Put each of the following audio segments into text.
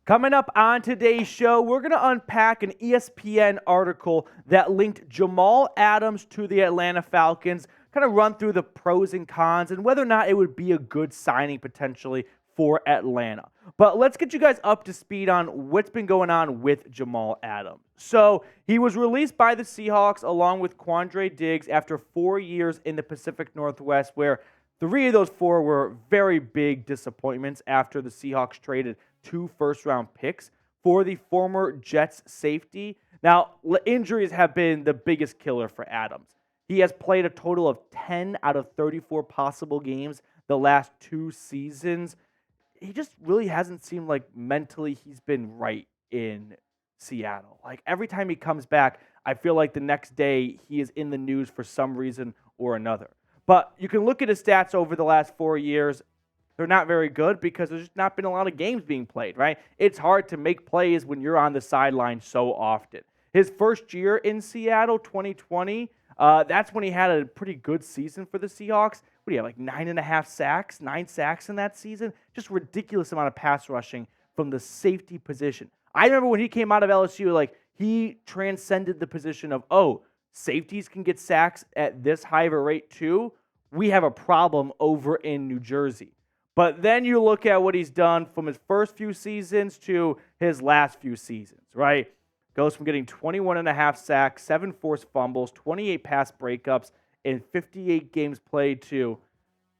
Coming up on today's show, we're going to unpack an ESPN article that linked Jamal Adams to the Atlanta Falcons, kind of run through the pros and cons and whether or not it would be a good signing potentially for Atlanta. But let's get you guys up to speed on what's been going on with Jamal Adams. So he was released by the Seahawks along with Quandre Diggs after 4 years in the Pacific Northwest, where 3 of those 4 were very big disappointments after the Seahawks traded 2 first-round picks for the former Jets safety. Now, injuries have been the biggest killer for Adams. He has played a total of 10 out of 34 possible games the last 2 seasons. He just really hasn't seemed like mentally he's been right in Seattle. Like every time he comes back, I feel like the next day he is in the news for some reason or another. But you can look at his stats over the last 4 years. They're not very good because there's just not been a lot of games being played, right? It's hard to make plays when you're on the sideline so often. His first year in Seattle, 2020, that's when he had a pretty good season for the Seahawks. What do you have, like 9.5 sacks, 9 sacks in that season? Just ridiculous amount of pass rushing from the safety position. I remember when he came out of LSU, like he transcended the position of, oh, safeties can get sacks at this high of a rate too. We have a problem over in New Jersey. But then you look at what he's done from his first few seasons to his last few seasons, right? Goes from getting 21.5 sacks, 7 forced fumbles, 28 pass breakups in 58 games played to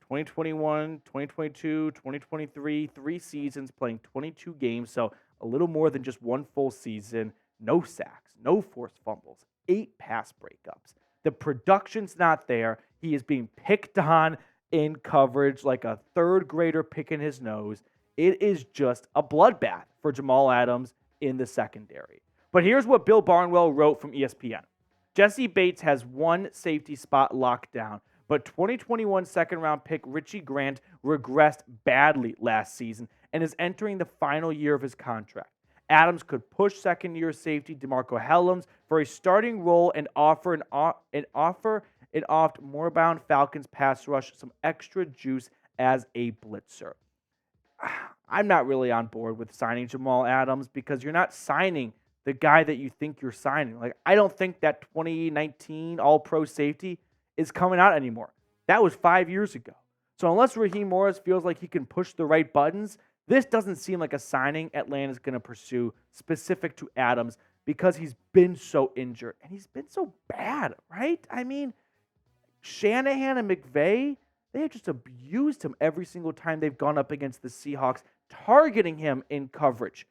2021, 2022, 2023, 3 seasons playing 22 games. So a little more than just 1 full season. No sacks, no forced fumbles, 8 pass breakups. The production's not there. He is being picked on in coverage like a third grader picking his nose. It is just a bloodbath for Jamal Adams in the secondary. But here's what Bill Barnwell wrote from ESPN. Jessie Bates has 1 safety spot locked down, but 2021 second-round pick Richie Grant regressed badly last season and is entering the final year of his contract. Adams could push second-year safety DeMarcco Hellams for a starting role and offer an oft-moribund Falcons pass rush some extra juice as a blitzer. I'm not really on board with signing Jamal Adams because you're not signing the guy that you think you're signing. Like, I don't think that 2019 All-Pro safety is coming out anymore. That was 5 years ago. So unless Raheem Morris feels like he can push the right buttons, this doesn't seem like a signing Atlanta's going to pursue specific to Adams because he's been so injured and he's been so bad, right? I mean, Shanahan and McVay, they have just abused him every single time they've gone up against the Seahawks, targeting him in coverage.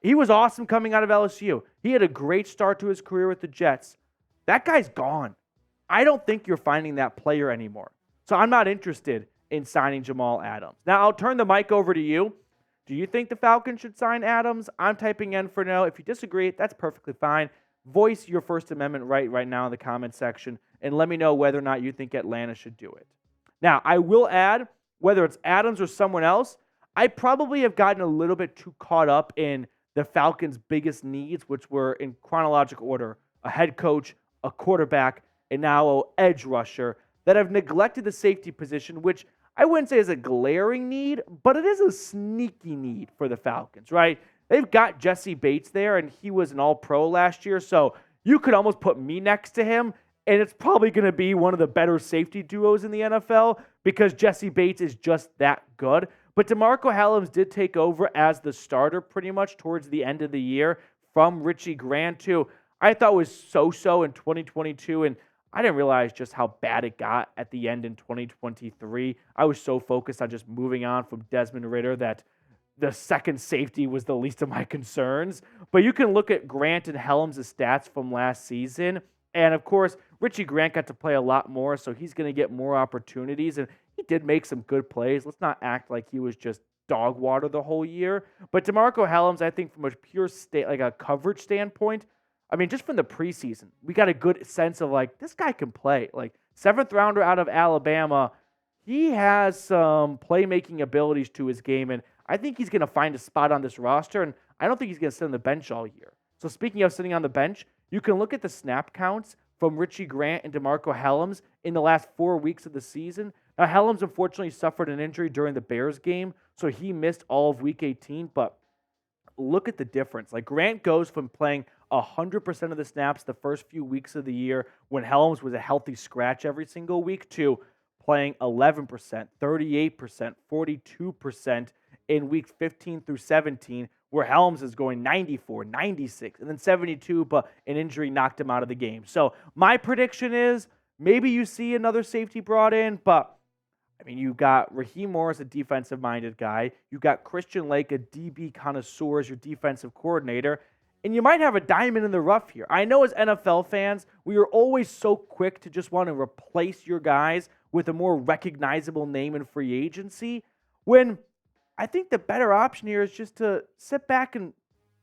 He was awesome coming out of LSU. He had a great start to his career with the Jets. That guy's gone. I don't think you're finding that player anymore. So I'm not interested in signing Jamal Adams. Now, I'll turn the mic over to you. Do you think the Falcons should sign Adams? I'm typing in for no. If you disagree, that's perfectly fine. Voice your First Amendment right now in the comment section and let me know whether or not you think Atlanta should do it. Now, I will add, whether it's Adams or someone else, I probably have gotten a little bit too caught up in the Falcons' biggest needs, which were in chronological order, a head coach, a quarterback, and now an edge rusher, that have neglected the safety position, which I wouldn't say is a glaring need, but it is a sneaky need for the Falcons, right? They've got Jessie Bates there, and he was an all-pro last year, so you could almost put me next to him, and it's probably going to be one of the better safety duos in the NFL because Jessie Bates is just that good. But DeMarcco Hellams did take over as the starter pretty much towards the end of the year from Richie Grant, who I thought was so-so in 2022, and I didn't realize just how bad it got at the end in 2023. I was so focused on just moving on from Desmond Ridder that the second safety was the least of my concerns. But you can look at Grant and Helms' stats from last season. And, of course, Richie Grant got to play a lot more, so he's going to get more opportunities. And he did make some good plays. Let's not act like he was just dog water the whole year. But DeMarco Hellams, I think from a pure like a coverage standpoint, I mean, just from the preseason, we got a good sense of, like, this guy can play. Like, 7th rounder out of Alabama, he has some playmaking abilities to his game, and I think he's going to find a spot on this roster, and I don't think he's going to sit on the bench all year. So speaking of sitting on the bench, you can look at the snap counts from Richie Grant and DeMarcco Hellams in the last 4 weeks of the season. Now, Helms unfortunately suffered an injury during the Bears game, so he missed all of Week 18, but look at the difference. Like, Grant goes from playing 100% of the snaps the first few weeks of the year when Helms was a healthy scratch every single week to playing 11%, 38%, 42% in weeks 15 through 17, where Helms is going 94, 96, and then 72, but an injury knocked him out of the game. So my prediction is maybe you see another safety brought in, but I mean, you've got Raheem Morris, a defensive-minded guy. You've got Christian Lake, a DB connoisseur, as your defensive coordinator. And you might have a diamond in the rough here. I know as NFL fans, we are always so quick to just want to replace your guys with a more recognizable name in free agency, when I think the better option here is just to sit back and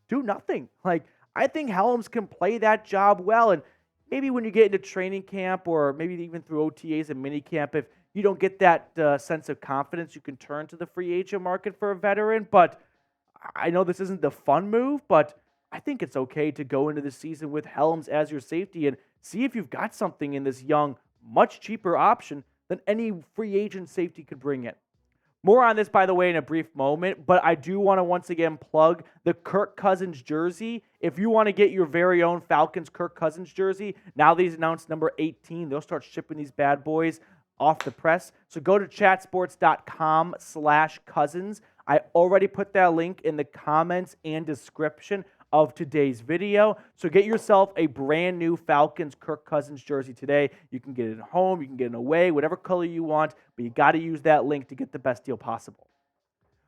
do nothing. Like, I think Helms can play that job well, and maybe when you get into training camp or maybe even through OTAs and minicamp, if you don't get that sense of confidence, you can turn to the free agent market for a veteran. But I know this isn't the fun move, but I think it's okay to go into the season with Helms as your safety and see if you've got something in this young, much cheaper option than any free agent safety could bring in. More on this, by the way, in a brief moment, but I do want to once again plug the Kirk Cousins jersey. If you want to get your very own Falcons Kirk Cousins jersey, now that he's announced number 18, they'll start shipping these bad boys off the press. So go to chatsports.com/Cousins. I already put that link in the comments and description of today's video. So get yourself a brand new Falcons Kirk Cousins jersey today. You can get it at home, you can get it away, whatever color you want, but you got to use that link to get the best deal possible.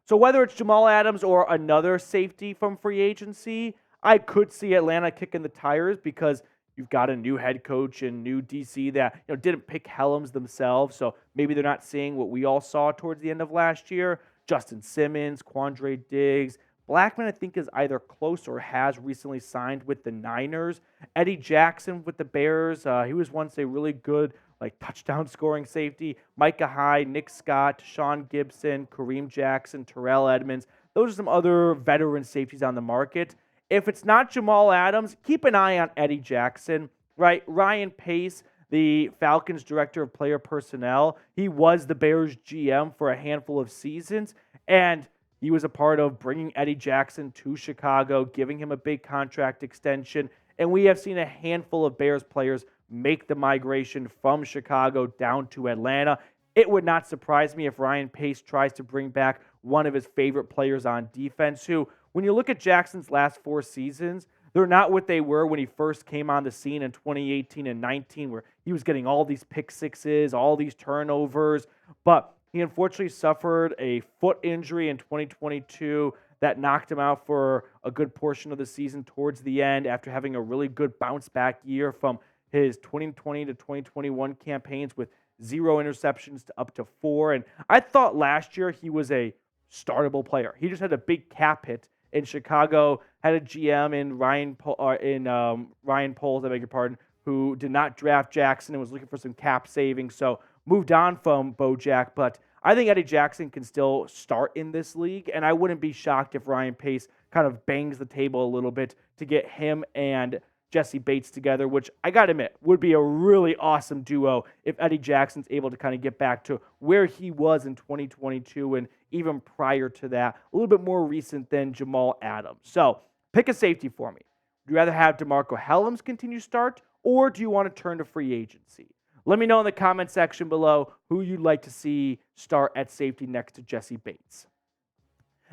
So whether it's Jamal Adams or another safety from free agency, I could see Atlanta kicking the tires because you've got a new head coach and new DC that didn't pick Helms themselves, so maybe they're not seeing what we all saw towards the end of last year. Justin Simmons, Quandre Diggs, Blackman, I think, is either close or has recently signed with the Niners. Eddie Jackson with the Bears. He was once a really good touchdown scoring safety. Micah Hyde, Nick Scott, Sean Gibson, Kareem Jackson, Terrell Edmonds. Those are some other veteran safeties on the market. If it's not Jamal Adams, keep an eye on Eddie Jackson, right? Ryan Pace, the Falcons director of player personnel, he was the Bears GM for a handful of seasons, and he was a part of bringing Eddie Jackson to Chicago, giving him a big contract extension, and we have seen a handful of Bears players make the migration from Chicago down to Atlanta. It would not surprise me if Ryan Pace tries to bring back one of his favorite players on defense, who, when you look at Jackson's last 4 seasons, they're not what they were when he first came on the scene in 2018 and 19, where he was getting all these pick sixes, all these turnovers, but he unfortunately suffered a foot injury in 2022 that knocked him out for a good portion of the season towards the end after having a really good bounce-back year from his 2020 to 2021 campaigns with 0 interceptions to up to 4. And I thought last year he was a startable player. He just had a big cap hit in Chicago, had a GM in Ryan Poles, I beg your pardon, who did not draft Jackson and was looking for some cap savings, so moved on from Bojack. But I think Eddie Jackson can still start in this league, and I wouldn't be shocked if Ryan Pace kind of bangs the table a little bit to get him and Jessie Bates together, which I got to admit would be a really awesome duo if Eddie Jackson's able to kind of get back to where he was in 2022 and even prior to that, a little bit more recent than Jamal Adams. So pick a safety for me. Would you rather have DeMarcco Hellams continue start, or do you want to turn to free agency? Let me know in the comment section below who you'd like to see start at safety next to Jessie Bates.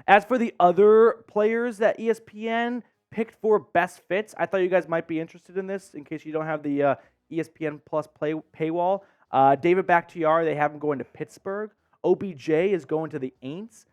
As for the other players that ESPN picked for best fits, I thought you guys might be interested in this in case you don't have the ESPN Plus paywall. David Bakhtiari, they have him going to Pittsburgh. OBJ is going to the Aints.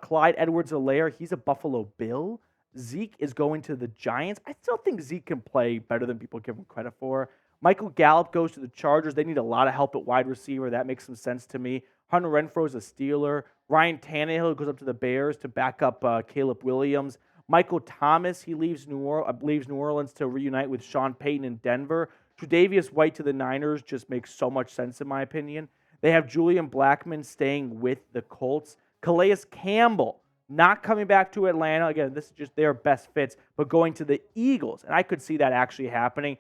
Clyde Edwards-Helaire, he's a Buffalo Bill. Zeke is going to the Giants. I still think Zeke can play better than people give him credit for. Michael Gallup goes to the Chargers. They need a lot of help at wide receiver. That makes some sense to me. Hunter Renfrow is a Steeler. Ryan Tannehill goes up to the Bears to back up Caleb Williams. Michael Thomas, he leaves New Orleans to reunite with Sean Payton in Denver. Tre'Davious White to the Niners just makes so much sense in my opinion. They have Julian Blackmon staying with the Colts. Calais Campbell not coming back to Atlanta. Again, this is just their best fits, but going to the Eagles. And I could see that actually happening.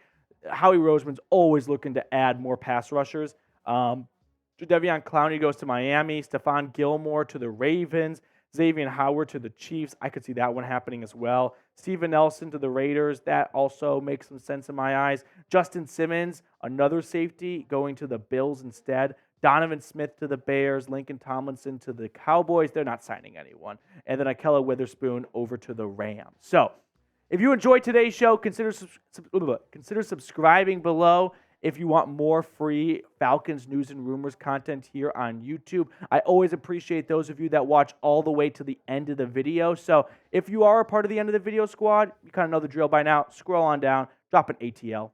Howie Roseman's always looking to add more pass rushers. Jadeveon Clowney goes to Miami. Stephon Gilmore to the Ravens. Xavier Howard to the Chiefs. I could see that one happening as well. Steven Nelson to the Raiders. That also makes some sense in my eyes. Justin Simmons, another safety, going to the Bills instead. Donovan Smith to the Bears. Lincoln Tomlinson to the Cowboys. They're not signing anyone. And then Ahkello Witherspoon over to the Rams. So if you enjoyed today's show, consider subscribing below. If you want more free Falcons news and rumors content here on YouTube, I always appreciate those of you that watch all the way to the end of the video. So if you are a part of the end of the video squad, you kind of know the drill by now. Scroll on down, drop an ATL.